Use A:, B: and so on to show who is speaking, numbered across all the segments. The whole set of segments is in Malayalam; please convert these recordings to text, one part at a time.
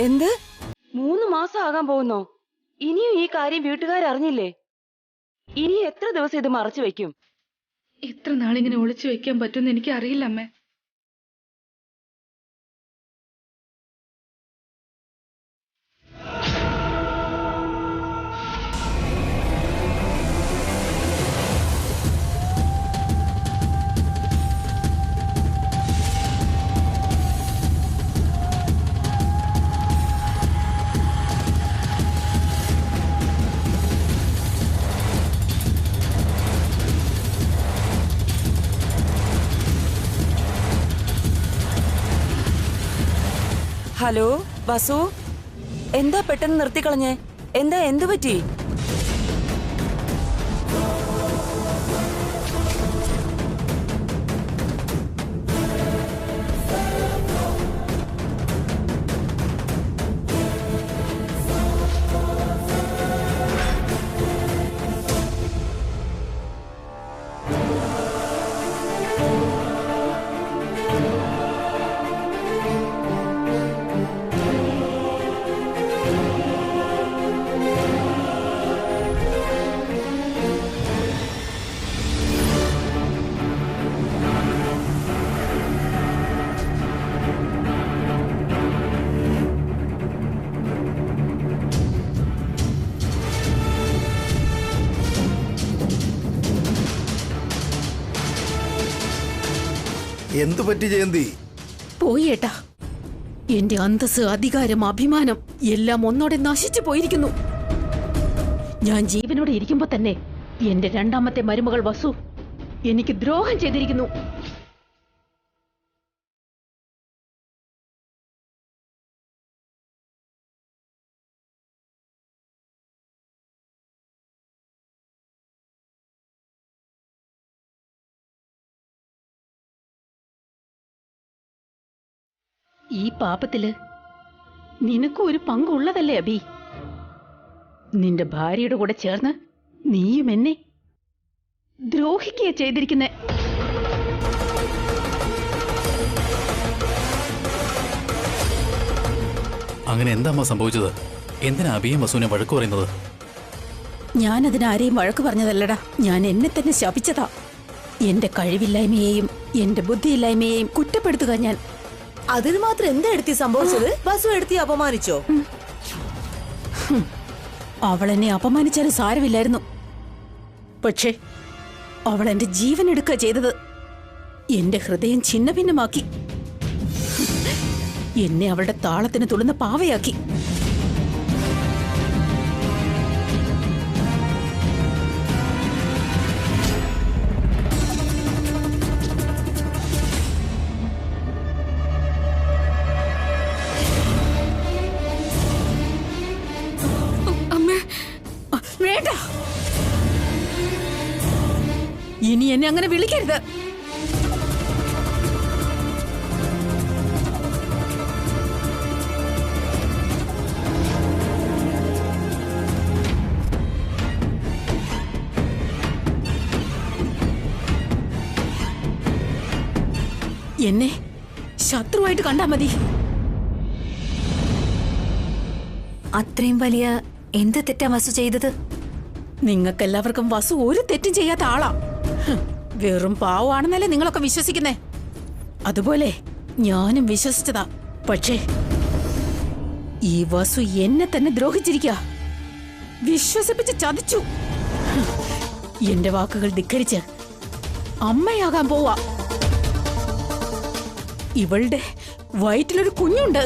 A: എന്ത് 3 മാസം ആകാൻ പോകുന്നോ? ഇനിയും ഈ കാര്യം വീട്ടുകാരറിഞ്ഞില്ലേ? ഇനി എത്ര ദിവസം ഇത് മറച്ചു വെക്കും?
B: എത്ര നാളിങ്ങനെ ഒളിച്ചു വെക്കാൻ പറ്റുമെന്ന് എനിക്ക് അറിയില്ല അമ്മേ.
A: ഹലോ വസു, എന്താ പെട്ടെന്ന് നിർത്തിക്കളഞ്ഞേ? എന്താ, എന്തു പറ്റി?
C: എന്തു പറ്റി ജയന്തി?
D: പോയി ഏട്ടാ, എന്റെ അന്തസ്, അധികാരം, അഭിമാനം എല്ലാം ഒന്നോടെ നശിച്ചു പോയിരിക്കുന്നു. ഞാൻ ജീവനോടെ ഇരിക്കുമ്പോ തന്നെ എന്റെ രണ്ടാമത്തെ മരുമകൾ വസു എനിക്ക് ദ്രോഹം ചെയ്തിരിക്കുന്നു. ഈ പാപത്തില് നിനക്കും ഒരു പങ്കുള്ളതല്ലേ അബി? നിന്റെ ഭാര്യയുടെ കൂടെ ചേർന്ന് നീയും എന്നെ ദ്രോഹിക്കുക ചെയ്തിരിക്കുന്നെ.
E: അങ്ങനെ എന്താ സംഭവിച്ചത്? എന്തിനാ അബിയും വസുവിനെ വഴക്ക് പറയുന്നത്?
D: ഞാനതിനാരെയും വഴക്ക് പറഞ്ഞതല്ലടാ, ഞാൻ എന്നെ തന്നെ ശപിച്ചതാ. എന്റെ കഴിവില്ലായ്മയെയും എന്റെ ബുദ്ധിയില്ലായ്മയെയും കുറ്റപ്പെടുത്തുക ഞാൻ.
F: അതിന് മാത്രം എന്താ എടുത്തി സംഭവിച്ചത്? വസു എടുത്തി അപമാനിച്ചോ?
D: അവളെന്നെ അപമാനിച്ചാലും സാരമില്ലായിരുന്നു. പക്ഷേ അവൾ എന്റെ ജീവൻ എടുക്കുക ചെയ്തത്. എന്റെ ഹൃദയം ഛിന്ന ഭിന്നമാക്കി. എന്നെ അവളുടെ താളത്തിന് തുള്ളുന്ന പാവയാക്കി. വേണ്ട, ഇനി എന്നെ അങ്ങനെ വിളിക്കരുത്. എന്നെ ശത്രുവായിട്ട് കണ്ടാ മതി.
F: അത്രയും വലിയ എന്ത് തെറ്റാ വസു ചെയ്തത്?
D: നിങ്ങൾക്കെല്ലാവർക്കും വസു ഒരു തെറ്റും ചെയ്യാത്ത ആളാ. വെറും പാവാണെന്നല്ലേ നിങ്ങളൊക്കെ വിശ്വസിക്കുന്നേ? അതുപോലെ ഞാനും വിശ്വസിച്ചതാ. പക്ഷേ ഈ വസു എന്നെ തന്നെ ദ്രോഹിച്ചിരിക്കുക, വിശ്വസിപ്പിച്ച് ചതിച്ചു. എന്റെ വാക്കുകൾ ധിക്കരിച്ച് അമ്മയാകാൻ പോവാ. ഇവളുടെ വയറ്റിലൊരു കുഞ്ഞുണ്ട്.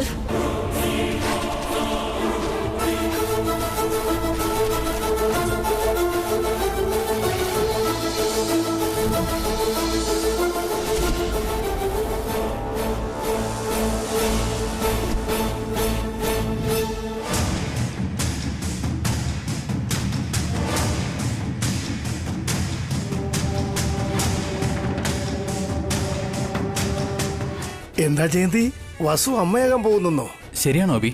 C: എന്താ ജയന്തി, വസു അമ്മയാകാൻ പോകുന്നോ?
E: ശരിയാണോ അബി?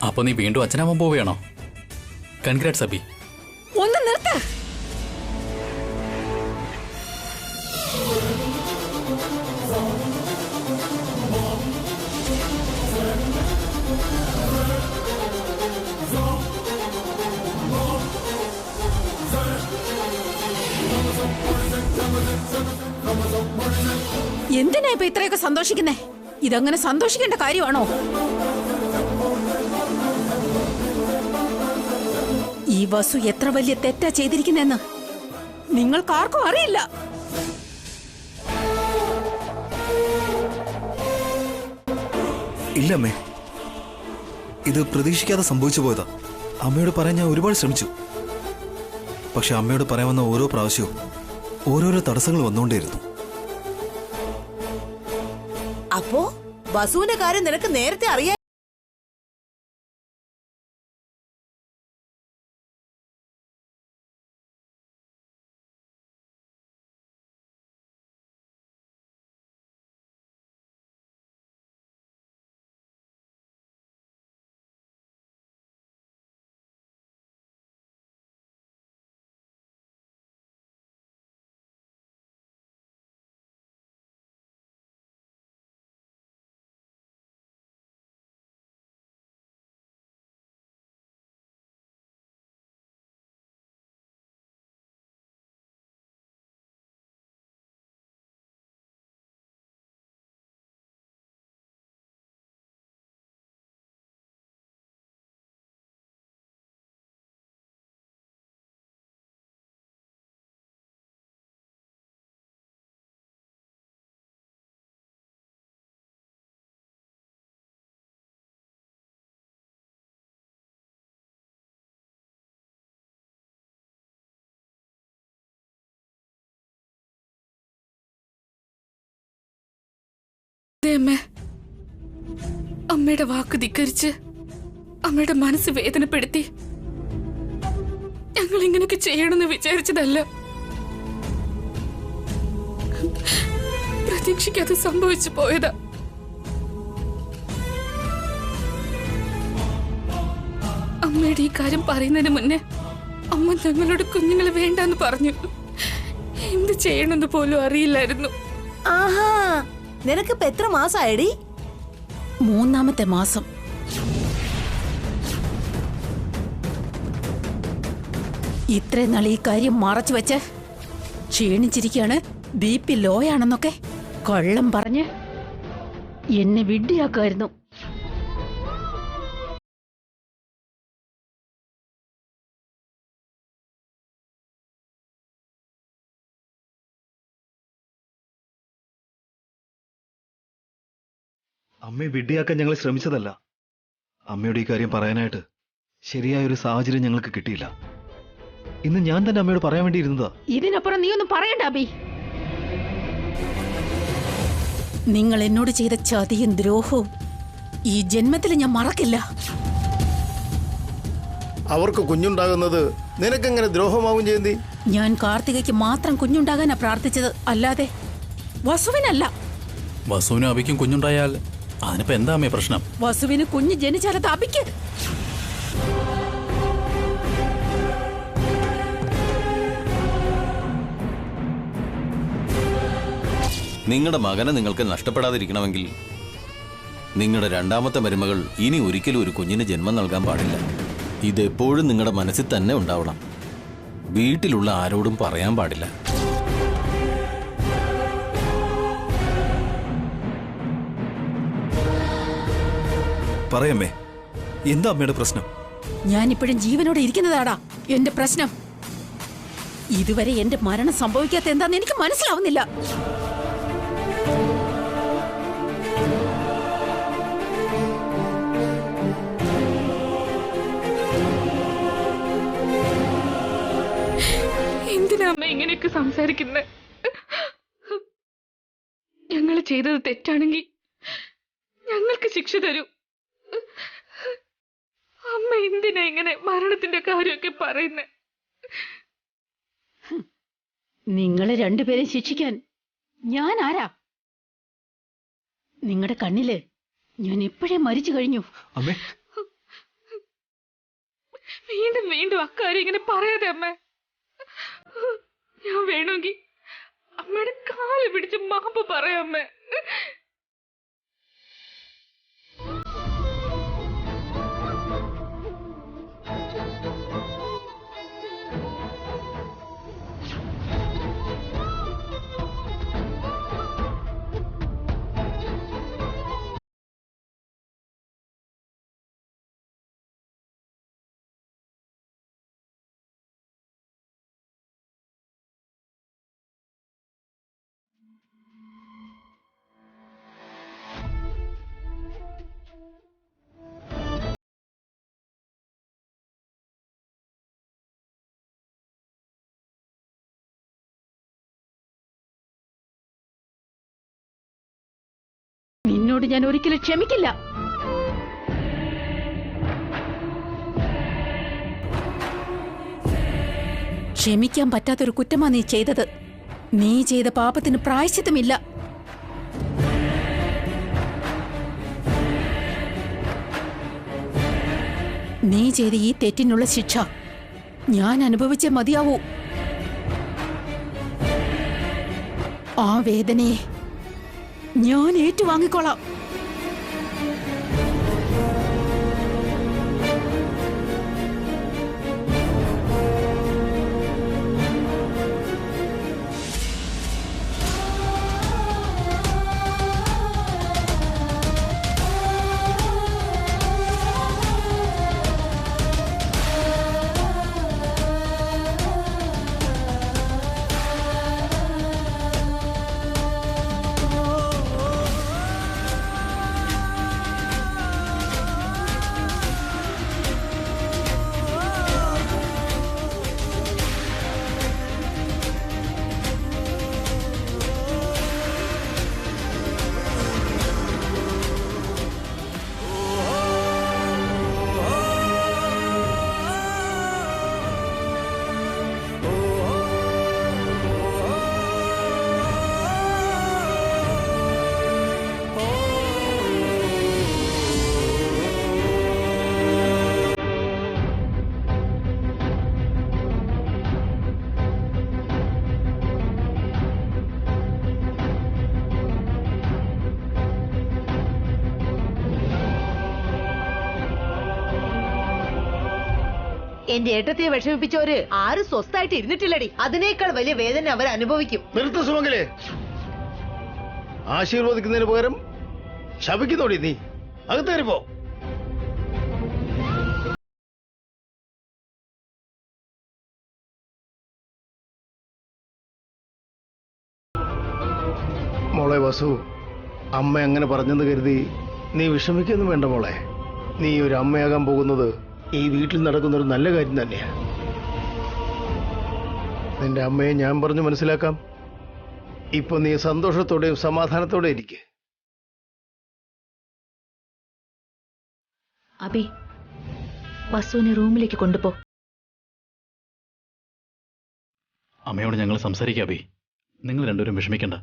E: അപ്പൊ നീ വീണ്ടും അച്ഛനാവാൻ പോവുകയാണോ? കൺഗ്രാറ്റ്സ് അബി.
D: ഒന്ന് നിർത്ത്. എന്തിനാ ഇപ്പൊ ഇത്രയൊക്കെ സന്തോഷിക്കുന്നേ? ഇതങ്ങനെ സന്തോഷിക്കേണ്ട കാര്യമാണോ? ഈ വസു എത്ര വലിയ തെറ്റാ ചെയ്തിരിക്കുന്നെന്ന് നിങ്ങൾക്കാർക്കും അറിയില്ല.
G: ഇല്ലമ്മേ, ഇത് പ്രതീക്ഷിക്കാതെ സംഭവിച്ചു പോയതാ. അമ്മയോട് പറയാൻ ഞാൻ ഒരുപാട് ശ്രമിച്ചു. പക്ഷെ അമ്മയോട് പറയാൻ വന്ന ഓരോ പ്രാവശ്യവും ഓരോരോ തടസ്സങ്ങൾ വന്നുകൊണ്ടേയിരുന്നു.
H: അപ്പോ വസുവിന്റെ കാര്യം നിനക്ക് നേരത്തെ അറിയാം.
B: അമ്മയുടെ വാക്ക് ധിക്കരിച്ച് അമ്മയുടെ മനസ്സ് വേദനപ്പെടുത്തി ഞങ്ങൾ ഇങ്ങനെയൊക്കെ ചെയ്യണമെന്ന് വിചാരിച്ചതല്ല. പ്രതീക്ഷിക്കാതെ സംഭവിച്ചു പോയതാ. അമ്മയുടെ ഈ കാര്യം പറയുന്നതിന് മുന്നേ അമ്മ ഞങ്ങളോട് കുഞ്ഞുങ്ങളെ വേണ്ടെന്ന് പറഞ്ഞു. എന്ത് ചെയ്യണമെന്ന് പോലും അറിയില്ലായിരുന്നു.
H: ആഹാ, നിനക്കിപ്പോ എത്ര മാസമായടി?
D: 3ാമത്തെ മാസം. ഇത്രയും നാൾ ഈ കാര്യം മറച്ചു വെച്ച് ക്ഷീണിച്ചിരിക്കാണ്, BP ലോയാണെന്നൊക്കെ കള്ളം പറഞ്ഞ് എന്നെ വിഡ്ഢിയാക്കുമായിരുന്നു.
G: അമ്മയെ വിഡ്ഢിയാക്കാൻ ഞങ്ങൾ ശ്രമിച്ചതല്ല. അമ്മയോട് ഈ കാര്യം പറയാനായിട്ട് ശരിയായൊരു സാഹചര്യം ഞങ്ങൾക്ക് കിട്ടിയില്ല. ഇന്ന് ഞാൻ തന്നെ അമ്മയോട് പറയാൻ വേണ്ടി ഇരുന്നതാ.
D: ഇതിനപ്പുറം നീ ഒന്നും പറയണ്ട അബി. നിങ്ങൾ എന്നോട് ചെയ്ത ചതിയും ദ്രോഹവും ഈ ജന്മത്തിൽ ഞാൻ മറക്കില്ല.
C: അവർക്ക് കുഞ്ഞുണ്ടാകുന്നത് നിനക്കെങ്ങനെ ദ്രോഹമാവും ജയന്തി?
D: ഞാൻ കാർത്തികയ്ക്ക് മാത്രം കുഞ്ഞുണ്ടാകാനാ പ്രാർത്ഥിച്ചത്, അല്ലാതെ വസുവിനല്ല.
E: വസുവിനും അബിക്കും കുഞ്ഞുണ്ടായാൽ അതിനിപ്പോ എന്താ അമ്മേ പ്രശ്നം?
D: വസുവിന് കുഞ്ഞ് ജനിച്ചാലത് അബിക്ക്.
I: നിങ്ങളുടെ മകനെ നിങ്ങൾക്ക് നഷ്ടപ്പെടാതിരിക്കണമെങ്കിൽ നിങ്ങളുടെ 2ാമത്തെ മരുമകൾ ഇനി ഒരിക്കലും ഒരു കുഞ്ഞിന് ജന്മം നൽകാൻ പാടില്ല. ഇതെപ്പോഴും നിങ്ങളുടെ മനസ്സിൽ തന്നെ ഉണ്ടാവണം. വീട്ടിലുള്ള ആരോടും പറയാൻ പാടില്ല.
G: പറയമ്മേ, എന്താ അമ്മയുടെ പ്രശ്നം?
D: ഞാനിപ്പോഴും ജീവനോടെ ഇരിക്കുന്നതാടാ എന്റെ പ്രശ്നം. ഇതുവരെ എന്റെ മരണം സംഭവിക്കാത്ത എന്താന്ന് എനിക്ക് മനസ്സിലാവുന്നില്ല.
B: എന്തിനാ അമ്മ ഇങ്ങനെയൊക്കെ സംസാരിക്കുന്നത്? ഞങ്ങൾ ചെയ്തത് തെറ്റാണെങ്കിൽ ഞങ്ങൾക്ക് ശിക്ഷ തരൂ. അമ്മ എന്തിനാ ഇങ്ങനെ മരണത്തിന്റെ കാര്യമൊക്കെ പറയുന്നേ?
D: നിങ്ങളെ രണ്ടുപേരെ ശിക്ഷിക്കാൻ ഞാൻ ആരാ? നിങ്ങളുടെ കണ്ണില് ഞാൻ എപ്പോഴേ മരിച്ചു കഴിഞ്ഞു.
G: അമ്മേ,
B: വീണ്ടും വീണ്ടും അക്കാര്യം ഇങ്ങനെ പറയാതെ അമ്മ. ഞാൻ വേണമെങ്കിൽ അമ്മയുടെ കാല് പിടിച്ച് മാപ്പ് പറയാം അമ്മ.
D: നിന്നോട് ഞാൻ ഒരിക്കലും ക്ഷമിക്കില്ല. ക്ഷമിക്കാൻ പറ്റാത്തൊരു കുറ്റമാ നീ ചെയ്തത്. നീ ചെയ്ത പാപത്തിന് പ്രായശ്ചിത്തമില്ല. നീ ചെയ്ത ഈ തെറ്റിനുള്ള ശിക്ഷ ഞാൻ അനുഭവിച്ചേ മതിയാവൂ. ആ വേദനയെ ഞാൻ ഏറ്റുവാങ്ങിക്കോളാം.
H: എന്റെ ഏട്ടത്തെ വിഷമിപ്പിച്ചവര് ആരും സ്വസ്ഥായിട്ട് ഇരുന്നിട്ടില്ലടി. അതിനേക്കാൾ വലിയ വേദന അവർ അനുഭവിക്കും.
C: നിർത്ത സുമംഗലേ. ആശീർവദിക്കുന്നതിന് പകരം ശപിക്കുന്നോടി നീ. അകത്തേറിപ്പോ. മോളെ വസു, അമ്മ അങ്ങനെ പറഞ്ഞെന്ന് കരുതി നീ വിഷമിക്കൊന്നും വേണ്ട മോളെ. നീ ഒരു അമ്മയാകാൻ പോകുന്നത് ഈ വീട്ടിൽ നടക്കുന്ന ഒരു നല്ല കാര്യം തന്നെയാ. നിന്റെ അമ്മയെ ഞാൻ പറഞ്ഞു മനസ്സിലാക്കാം. ഇപ്പൊ നീ സന്തോഷത്തോടെയും സമാധാനത്തോടെ ഇരിക്കെ.
F: അബി, വസുവിനെ റൂമിലേക്ക് കൊണ്ടുപോ.
E: അമ്മയോട് ഞങ്ങൾ സംസാരിക്കാം അബി. നിങ്ങൾ രണ്ടുപേരും വിഷമിക്കണ്ട.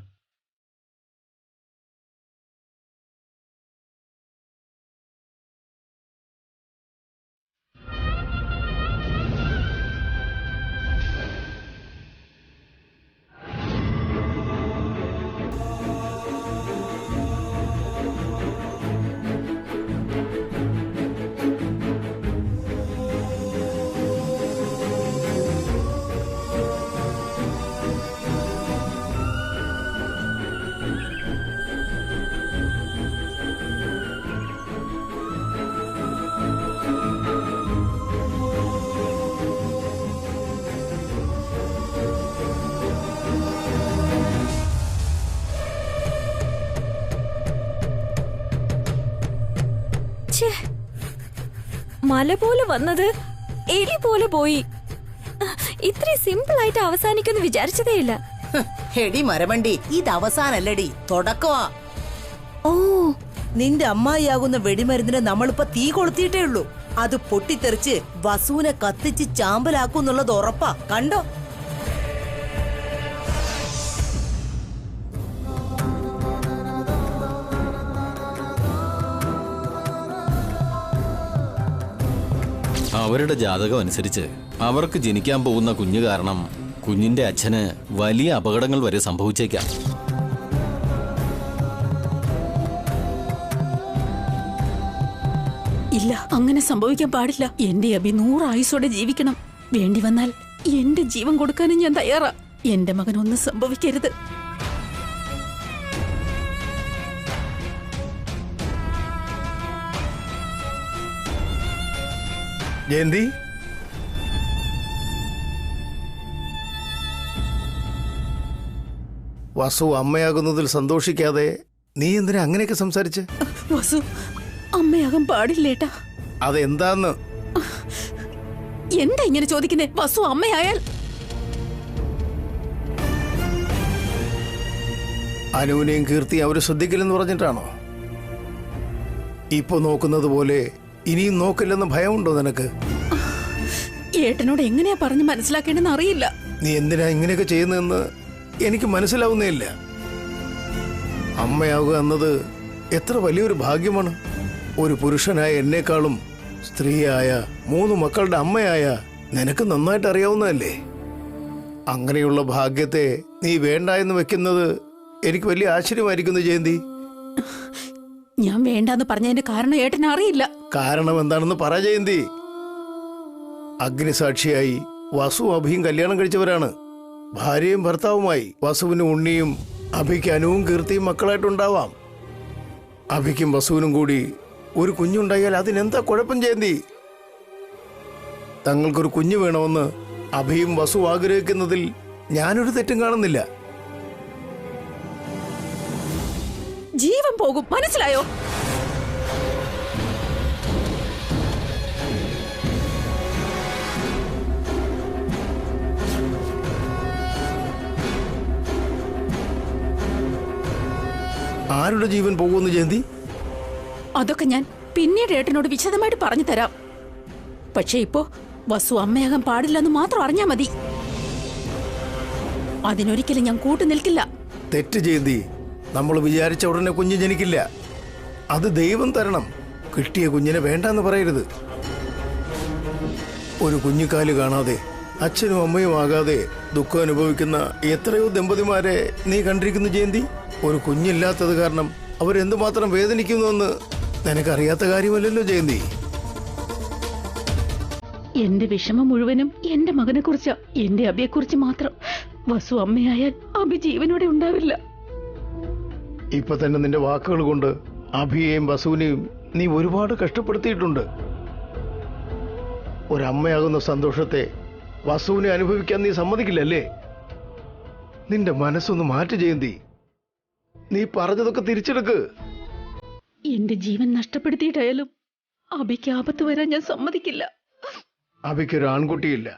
F: മല പോലെ വന്നത് എലി പോലെ പോയി. ഇത്രയും സിമ്പിൾ ആയിട്ട് അവസാനിക്കുമെന്ന് വിചാരിച്ചതേയില്ല.
H: എടി മരമണ്ടി, ഇത് അവസാനല്ലടി, തുടക്കമാ.
F: ഓ,
H: നിന്റെ അമ്മായിയാകുന്ന വെടിമരുന്നിന് നമ്മളിപ്പോ തീ കൊളുത്തിയിട്ടേ ഉള്ളൂ. അത് പൊട്ടിത്തെറിച്ച് വസുവിനെ കത്തിച്ച് ചാമ്പലാക്കുന്നുള്ളത് ഉറപ്പാ. കണ്ടോ?
I: അവരുടെ ജാതകം അനുസരിച്ച് അവർക്ക് ജനിക്കാൻ പോകുന്ന കുഞ്ഞ് കാരണം കുഞ്ഞിന്റെ അച്ഛന് വലിയ അപകടങ്ങൾ വരെ സംഭവിച്ചേക്കാം.
D: ഇല്ല, അങ്ങനെ സംഭവിക്കാൻ പാടില്ല. എന്റെ അബി 100 ആയുസോടെ ജീവിക്കണം. വേണ്ടി വന്നാൽ എന്റെ ജീവൻ കൊടുക്കാനും ഞാൻ തയ്യാറാ. എന്റെ മകൻ ഒന്നും സംഭവിക്കരുത്.
C: ജയന്തി, വസു അമ്മയാകുന്നതിൽ സന്തോഷിക്കാതെ നീ എന്തിനാ അങ്ങനെയൊക്കെ സംസാരിച്ച്?
D: വസു അമ്മയാകാൻ പാടില്ലേട്ടാ.
C: അതെന്താന്ന്?
D: എന്താ ഇങ്ങനെ ചോദിക്കുന്നേ? വസു അമ്മയായാൽ
C: അനുവിനെയും കീർത്തി അവര് ശ്രദ്ധിക്കില്ലെന്ന് പറഞ്ഞിട്ടാണോ? ഇപ്പൊ നോക്കുന്നത് പോലെ ഇനിയും നോക്കില്ലെന്ന് ഭയമുണ്ടോ നിനക്ക്?
D: ഏട്ടനോട് എങ്ങനെയാ പറഞ്ഞ് മനസ്സിലാക്കേണ്ടെന്ന് അറിയില്ല.
C: നീ എന്തിനാ ഇങ്ങനെയൊക്കെ ചെയ്യുന്നതെന്ന് എനിക്ക് മനസ്സിലാവുന്നേ ഇല്ല. അമ്മയാവുക എന്നത് എത്ര വലിയൊരു ഭാഗ്യമാണ്. ഒരു പുരുഷനായ എന്നെക്കാളും സ്ത്രീയായ 3 മക്കളുടെ അമ്മയായ നിനക്ക് നന്നായിട്ട് അറിയാവുന്നതല്ലേ. അങ്ങനെയുള്ള ഭാഗ്യത്തെ നീ വേണ്ട എന്ന് വെക്കുന്നത് എനിക്ക് വലിയ ആശ്ചര്യമായിരിക്കുന്നു ജയന്തി.
D: ഞാൻ വേണ്ടാന്ന് പറഞ്ഞതിന്റെ കാരണം ഏട്ടന് അറിയില്ല.
C: കാരണം എന്താണെന്ന് പറ ജയന്തി. അഗ്നിസാക്ഷിയായി വസു അഭിയും കല്യാണം കഴിച്ചവരാണ്. ഭാര്യയും ഭർത്താവുമായി. വസുവിന് ഉണ്ണിയും അഭിക്ക് അനുവും കീർത്തിയും മക്കളായിട്ടുണ്ടാവാം. അഭിക്കും വസുവിനും കൂടി ഒരു കുഞ്ഞുണ്ടായാൽ അതിനെന്താ കുഴപ്പം ജയന്തി? തങ്ങൾക്കൊരു കുഞ്ഞു വേണമെന്ന് അഭിയും വസു ആഗ്രഹിക്കുന്നതിൽ ഞാനൊരു തെറ്റും കാണുന്നില്ല.
D: ജീവൻ പോകും, മനസ്സിലായോ?
C: ആരുടെ ജീവൻ പോകുമെന്ന് ജയന്തി?
D: അതൊക്കെ ഞാൻ പിന്നീട് ഏട്ടനോട് വിശദമായിട്ട് പറഞ്ഞു തരാം. പക്ഷെ ഇപ്പോ വസു അമ്മയാകാൻ പാടില്ലെന്ന് മാത്രം അറിഞ്ഞാ മതി. അതിനൊരിക്കലും ഞാൻ കൂട്ടു നിൽക്കില്ല.
C: തെറ്റ് ജയന്തി. നമ്മൾ വിചാരിച്ച ഉടനെ കുഞ്ഞ് ജനിക്കില്ല. അത് ദൈവം തരണം. കിട്ടിയ കുഞ്ഞിനെ വേണ്ടെന്ന് പറയരുത്. ഒരു കുഞ്ഞിക്കാല് കാണാതെ അച്ഛനും അമ്മയും ആകാതെ ദുഃഖം അനുഭവിക്കുന്ന എത്രയോ ദമ്പതിമാരെ നീ കണ്ടിരിക്കുന്നു ജയന്തി. ഒരു കുഞ്ഞില്ലാത്തത് കാരണം അവരെന്തുമാത്രം വേദനിക്കുന്നുവെന്ന് നിനക്കറിയാത്ത കാര്യമല്ലല്ലോ ജയന്തി.
D: എന്റെ വിഷമം മുഴുവനും എന്റെ മകനെ കുറിച്ചാ, എന്റെ അബിയെക്കുറിച്ച് മാത്രം. വസു അമ്മയായാൽ അബി ജീവനോടെ ഉണ്ടാവില്ല.
C: ഇപ്പൊ തന്നെ നിന്റെ വാക്കുകൾ കൊണ്ട് അഭിയെയും വസുവിനെയും നീ ഒരുപാട് കഷ്ടപ്പെടുത്തിയിട്ടുണ്ട്. ഒരമ്മയാകുന്ന സന്തോഷത്തെ വസുവിനെ അനുഭവിക്കാൻ നീ സമ്മതിക്കില്ലല്ലേ? നിന്റെ മനസ്സൊന്ന് മാറ്റി ജയന്തി. നീ പറഞ്ഞതൊക്കെ തിരിച്ചെടുക്ക്.
D: എന്റെ ജീവൻ നഷ്ടപ്പെടുത്തിയിട്ടായാലും അബിക്ക് ആപത്ത് വരാൻ ഞാൻ സമ്മതിക്കില്ല.
C: അഭിക്കൊരു ആൺകുട്ടിയില്ല.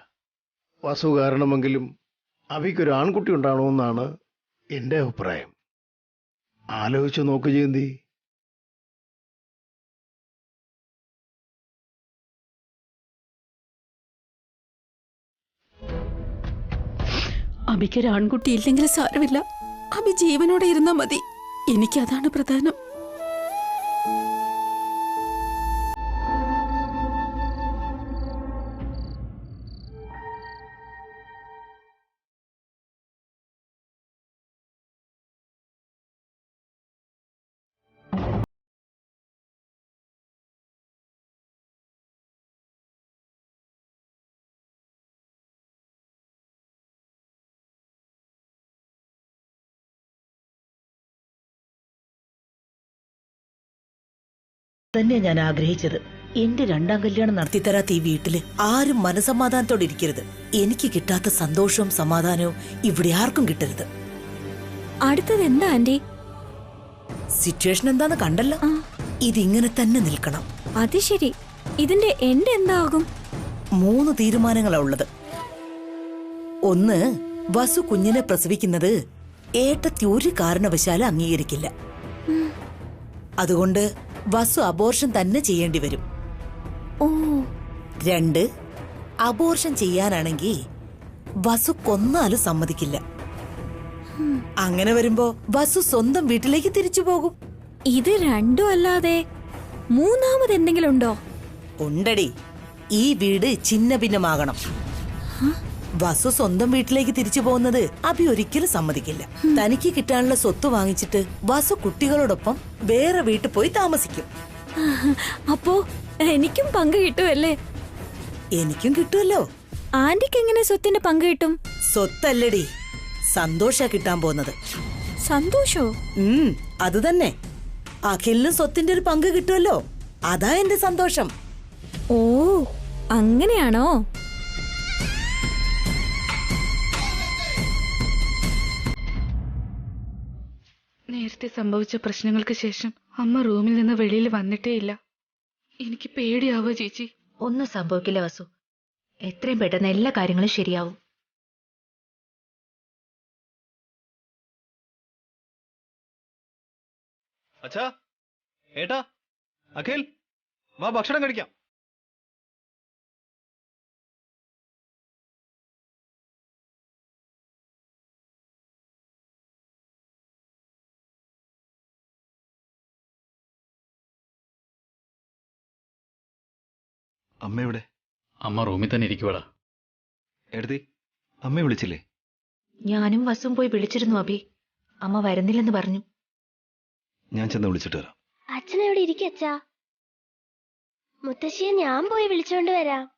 C: വസു കാരണമെങ്കിലും അഭിക്കൊരു ആൺകുട്ടി ഉണ്ടാവണമെന്നാണ് എന്റെ അഭിപ്രായം. ആലോചിച്ചു നോക്ക് ജയന്തി.
D: അബിക്കൊരു ആൺകുട്ടി ഇല്ലെങ്കിൽ സാരമില്ല, അബി ജീവനോടെ ഇരുന്നാ മതി. എനിക്കതാണ് പ്രധാനം.
H: തന്നെ ഞാൻ ആഗ്രഹിച്ചത്. എന്റെ 2ാം കല്യാണം നടത്തിത്തരാത്ത ഈ വീട്ടില് ആരും മനസമാധാനത്തോടെ ഇരിക്കരുത്. എനിക്ക് കിട്ടാത്ത സന്തോഷവും സമാധാനവും ഇവിടെ ആർക്കും കിട്ടരുത്.
F: അടുത്തത് എന്താ ആന്റി?
H: സിറ്റുവേഷൻ എന്താന്ന് കണ്ടല്ലോ. ഇതിങ്ങനെ തന്നെ നിൽക്കണം.
F: അത് ശരി. ഇതിന്റെ എൻഡ് എന്താകും?
H: 3 തീരുമാനങ്ങളാ ഉള്ളത്. ഒന്ന്, വസു കുഞ്ഞിനെ പ്രസവിക്കുന്നത് ഏട്ടത്തി ഒരു കാരണവശാലും അംഗീകരിക്കില്ല. അതുകൊണ്ട് വസു അബോർഷൻ തന്നെ ചെയ്യേണ്ടി വരും.
F: ഓ.
H: 2, അബോർഷൻ ചെയ്യാനാണെങ്കിൽ വസു കൊന്നാലും സമ്മതിക്കില്ല. അങ്ങനെ വരുമ്പോ വസു സ്വന്തം വീട്ടിലേക്ക് തിരിച്ചു പോകും.
F: ഇത് രണ്ടും അല്ലാതെ മൂന്നാമത് എന്തെങ്കിലും ഉണ്ടോ?
H: ഉണ്ടടി. ഈ വീട് ചിന്ന ഭിന്നമാകണം. വസു സ്വന്തം വീട്ടിലേക്ക് തിരിച്ചു പോകുന്നത് അഭി ഒരിക്കലും സമ്മതിക്കില്ല. തനിക്ക് കിട്ടാനുള്ള സ്വത്ത് വാങ്ങിച്ചിട്ട് വസു കുട്ടികളോടൊപ്പം വേറെ വീട്ടിൽ പോയി താമസിക്കും.
F: അപ്പോ എനിക്കും പങ്ക് കിട്ടുമല്ലേ?
H: എനിക്കും കിട്ടുമല്ലോ.
F: ആന്റിക്ക് എങ്ങനെ സ്വത്തിന്റെ പങ്ക് കിട്ടും?
H: സ്വത്തല്ലടി, സന്തോഷ കിട്ടാൻ പോകുന്നത്.
F: സന്തോഷോ?
H: അത് തന്നെ. അഖിലിനും സ്വത്തിന്റെ ഒരു പങ്ക് കിട്ടുമല്ലോ. അതാ എന്റെ സന്തോഷം.
F: ഓ, അങ്ങനെയാണോ?
B: നേരത്തെ സംഭവിച്ച പ്രശ്നങ്ങൾക്ക് ശേഷം അമ്മ റൂമിൽ നിന്ന് വെളിയിൽ വന്നിട്ടേയില്ല. എനിക്ക് പേടിയാവുക ചേച്ചി.
J: ഒന്നും സംഭവിക്കില്ല വസു. എത്രയും പെട്ടെന്ന് എല്ലാ കാര്യങ്ങളും ശരിയാവും.
G: അച്ഛാ, ഏട്ടാ, അഖിൽ വാ ഭക്ഷണം കഴിക്കാം. അമ്മ എവിടെ?
E: അമ്മ റൂമിൽ തന്നെ ഇരിക്കുവാടാ.
G: എടുത്തി അമ്മയെ വിളിച്ചില്ലേ?
J: ഞാനും വസും പോയി വിളിച്ചിരുന്നു അഭി. അമ്മ വരുന്നില്ലെന്ന് പറഞ്ഞു.
G: ഞാൻ ചെന്ന് വിളിച്ചിട്ട് വരാം.
K: അച്ഛൻ എവിടെ ഇരിക്കച്ചാ? മുത്തശ്ശിയെ ഞാൻ പോയി വിളിച്ചോണ്ട് വരാം.